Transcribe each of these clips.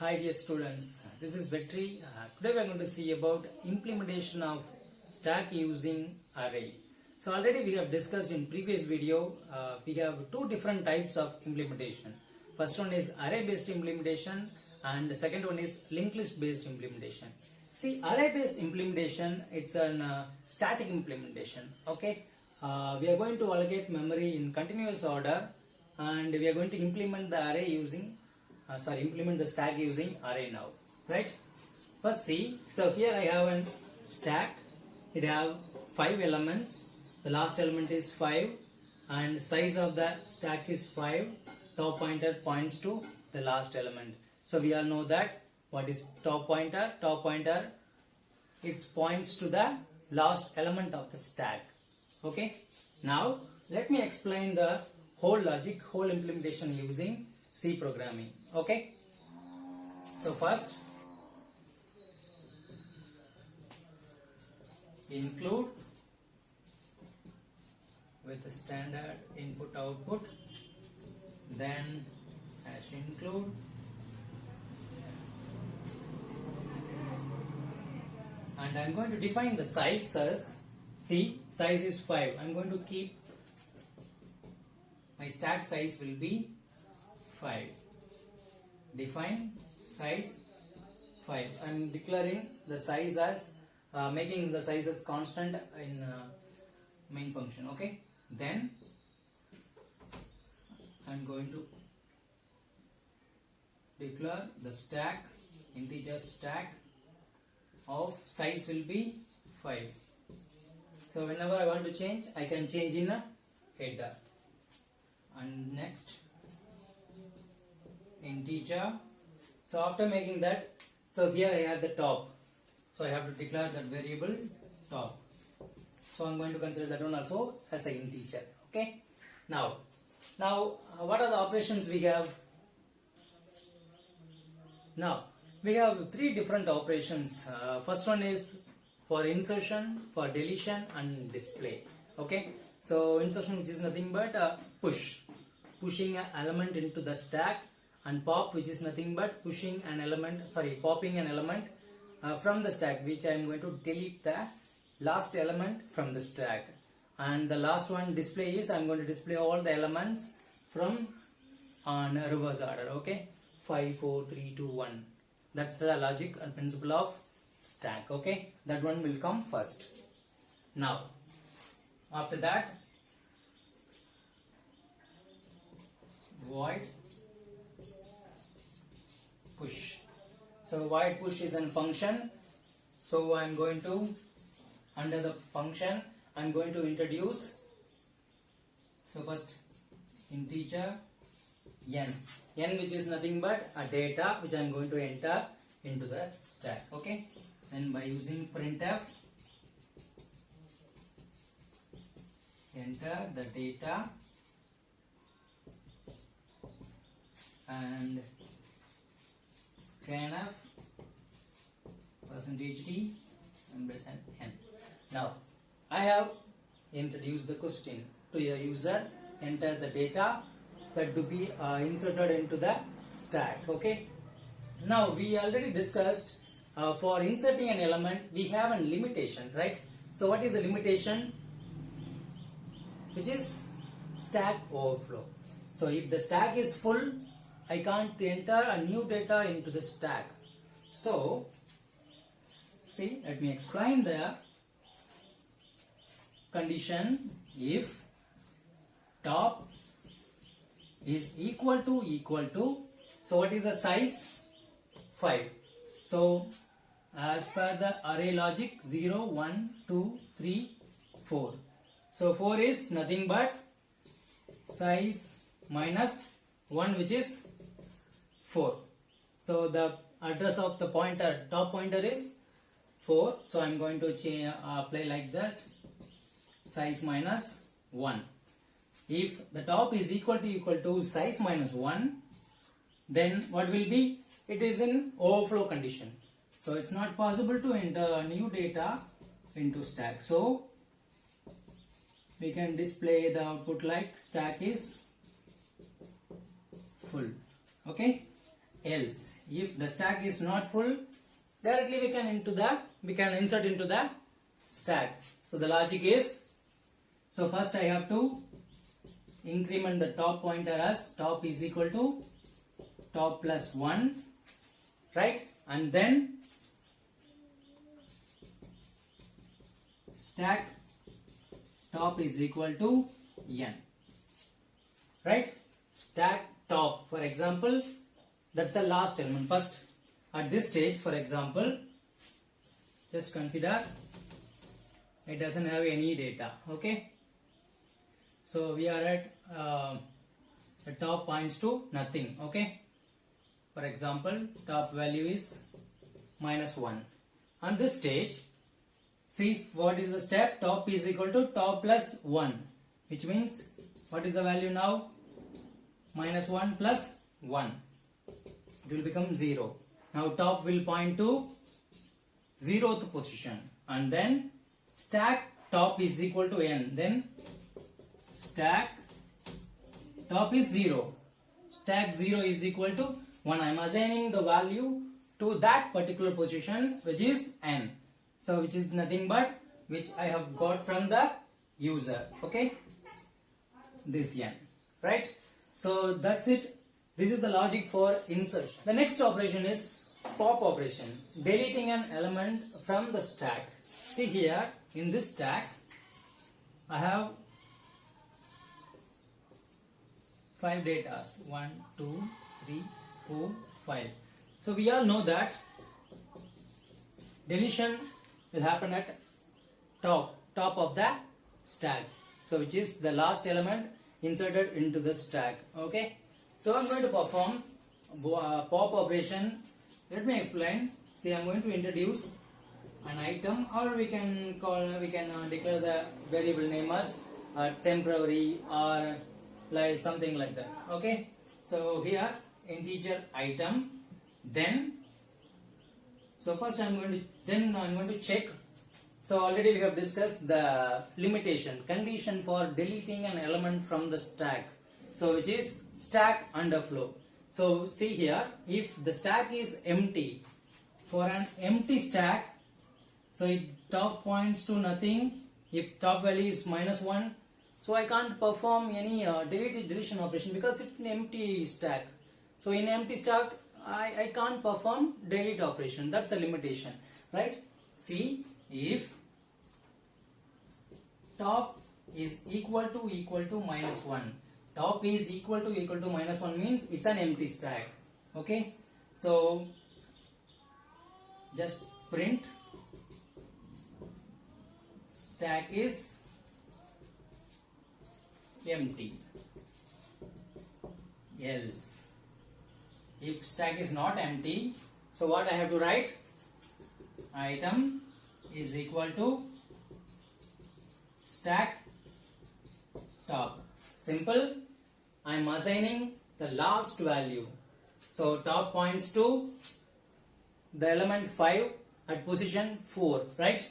Hi dear students, this is Vetri. Today we are going to see about implementation of stack using array. So already we have discussed in previous video, we have two different types of implementation. First one is array based implementation and the second one is linked list based implementation. See, array based implementation, it's an static implementation. Okay, we are going to allocate memory in continuous order and we are going to implement the array using implement the stack using array now, right? First see, so here I have a stack. It have 5 elements. The last element is 5 and size of the stack is 5. Top pointer points to the last element. So we all know that what is top pointer? Top pointer, it points to the last element of the stack. Okay. Now let me explain the whole logic, whole implementation using C programming. Okay. So first, include with the standard input output, then hash include, and I'm going to define the size as C. Size is 5. I'm going to keep my stack size will be 5. Define size 5. I'm declaring the size as making the size as constant in main function. Okay. Then I'm going to declare the stack, integer stack of size will be 5. So whenever I want to change, I can change in a header. And next, integer. So after making that, so here I have the top. So I have to declare that variable top. So I'm going to consider that one also as an integer. Okay. Now what are the operations we have? Now we have 3 different operations. First one is for insertion, for deletion and display. Okay. So insertion, which is nothing but pushing an element into the stack, and pop, which is nothing but popping an element from the stack, which I am going to delete the last element from the stack. And the last one, display, is I am going to display all the elements from on reverse order. Okay, 5 4 3 2 1. That's the logic and principle of stack. Okay, that one will come first. Now after that, void push. So void push is a function. So I'm going to, under the function, I'm going to introduce, so first integer n, which is nothing but a data which I'm going to enter into the stack. Okay, then by using printf, enter the data and scanf %d ampersand n. Now I have introduced the question to your user, enter the data that to be inserted into the stack. Okay. Now we already discussed for inserting an element we have a limitation, right? So what is the limitation? Which is stack overflow. So if the stack is full, I can't enter a new data into the stack. So see, let me explain the condition. If top is equal to, so what is the size? 5. So as per the array logic, 0 1 2 3 4. So 4 is nothing but size minus 1, which is 4. So the address of the pointer, top pointer, is 4. So I'm going to apply like that, size minus 1. If the top is equal to size minus 1, then what will be? It is in overflow condition. So it's not possible to enter new data into stack. So we can display the output like stack is full. Okay. else. If the stack is not full, directly we can insert into the stack. So the logic is, so first I have to increment the top pointer as top is equal to top plus 1, right? And then stack top is equal to n, right? Stack top, for example, that's the last element. First, at this stage, for example, just consider it doesn't have any data, okay? So we are at the top points to nothing, okay? For example, top value is -1. On this stage, see what is the step? Top is equal to top plus 1, which means what is the value now? -1 plus 1. It will become 0. Now top will point to 0th position, and then stack top is equal to n. Then stack top is 0. Stack 0 is equal to 1. I am assigning the value to that particular position, which is n. So which is nothing but which I have got from the user, okay? This n, right? So that's it. This is the logic for insertion. The next operation is pop operation, deleting an element from the stack. See here, in this stack, I have 5 datas. 1, 2, 3, 4, 5. So we all know that deletion will happen at top of the stack. So which is the last element inserted into the stack. Okay. So I'm going to perform pop operation. Let me explain. See, I'm going to introduce an item, or we can declare the variable name as temporary or like something like that. Okay. So here integer item. Then so first I'm going to check. So already we have discussed the condition for deleting an element from the stack. So which is stack underflow. So see here, if the stack is empty, for an empty stack, so it top points to nothing. If top value is -1, so I can't perform any deletion operation because it's an empty stack. So in empty stack, I can't perform delete operation. That's a limitation, right? See, if top is equal to -1, top is equal to -1 means it's an empty stack. Okay, so just print stack is empty. Else, if stack is not empty, so what I have to write? Item is equal to stack top. Simple. I am assigning the last value. So top points to the element 5 at position 4, right?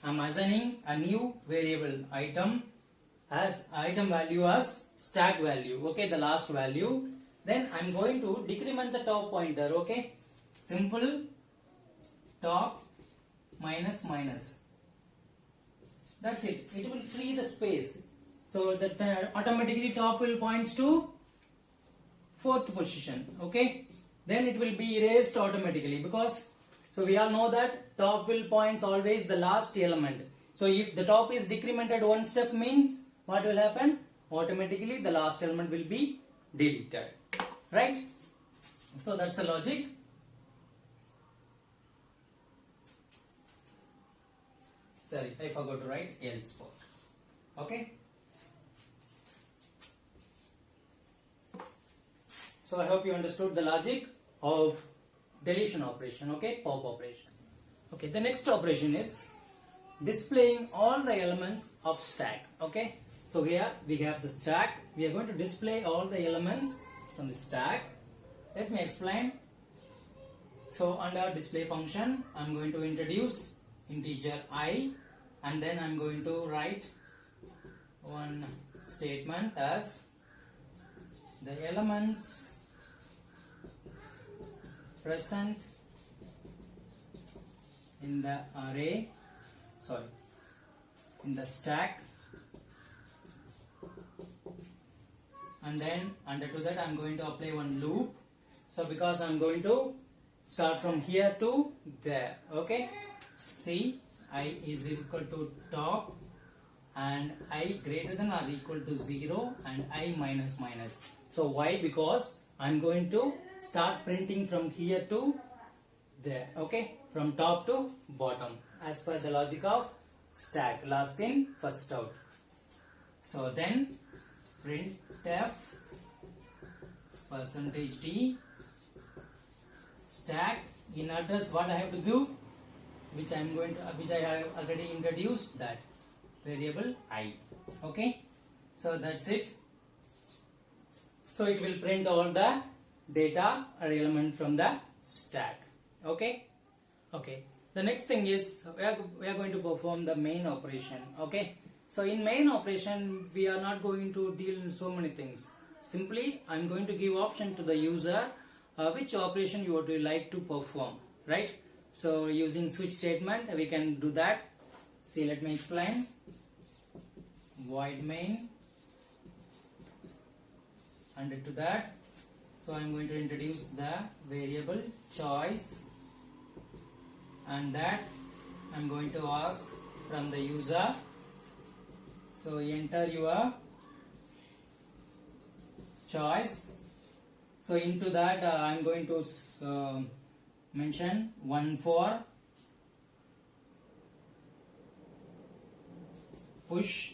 I am assigning a new variable item value as stack value. Okay, the last value. Then I am going to decrement the top pointer. Okay, simple. Top minus. That's it. It will free the space. So that automatically top will points to 4th position. Okay, then it will be erased automatically, because so we all know that top will points always the last element. So if the top is decremented one step, means what will happen? Automatically the last element will be deleted, right? So that's the logic. Sorry, I forgot to write else part. Okay. So I hope you understood the logic of deletion operation. Okay, pop operation. Okay, the next operation is displaying all the elements of stack. Okay, so here we have the stack. We are going to display all the elements from the stack. Let me explain. So under display function, I'm going to introduce integer I, and then I'm going to write one statement as the elements present in the array, in the stack, and then under to that I'm going to apply one loop. So because I'm going to start from here to there, okay. See, I is equal to top and I greater than or equal to 0 and I minus minus. So why? Because I'm going to start printing from here to there, okay, from top to bottom as per the logic of stack, last in first out. So then printf %d stack, in address what I have to give, which I have already introduced, that variable I, okay. So that's it. So it will print all the data or element from the stack, okay. The next thing is we are going to perform the main operation, okay. So in main operation we are not going to deal in so many things. Simply I'm going to give option to the user which operation you would like to perform, right? So using switch statement we can do that. See, let me explain. Void main, and to that, so I'm going to introduce the variable choice, and that I'm going to ask from the user. So enter your choice. So into that I'm going to mention 1 for push,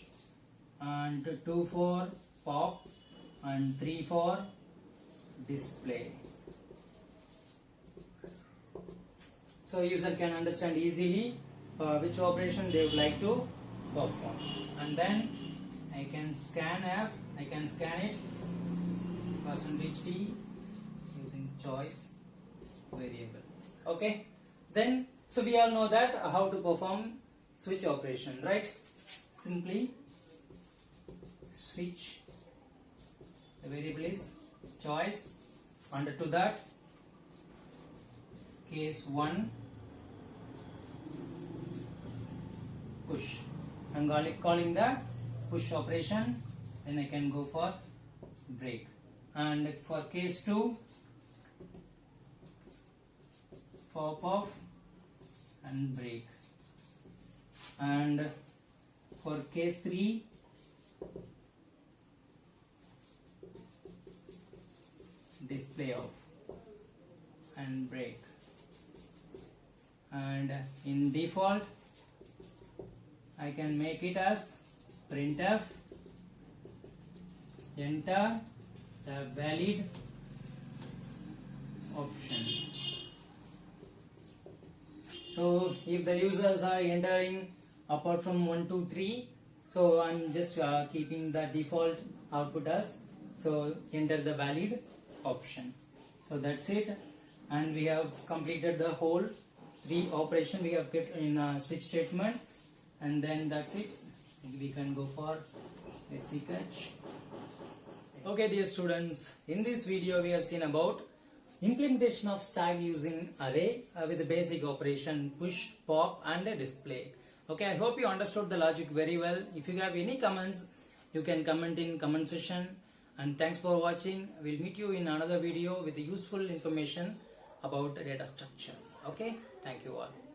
and 2 for pop, and 3 for display. So user can understand easily which operation they would like to perform, and then I can scan it %d using choice variable, okay. Then so we all know that how to perform switch operation, right? Simply switch, the variable is choice, under to that case 1 push. I'm calling the push operation, then I can go for break, and for case 2 pop off and break, and for case 3 display off and break, and in default I can make it as printf enter the valid option. So if the users are entering apart from 1, 2, 3, so I'm just keeping the default output as, so enter the valid option. So that's it, and we have completed the whole 3 operation we have kept in switch statement, and then that's it. We can go for let's see catch. Okay dear students, in this video we have seen about implementation of stack using array with the basic operation push, pop and a display. Okay, I hope you understood the logic very well. If you have any comments, you can comment in comment section, and thanks for watching. We'll meet you in another video with useful information about data structure. Okay, thank you all.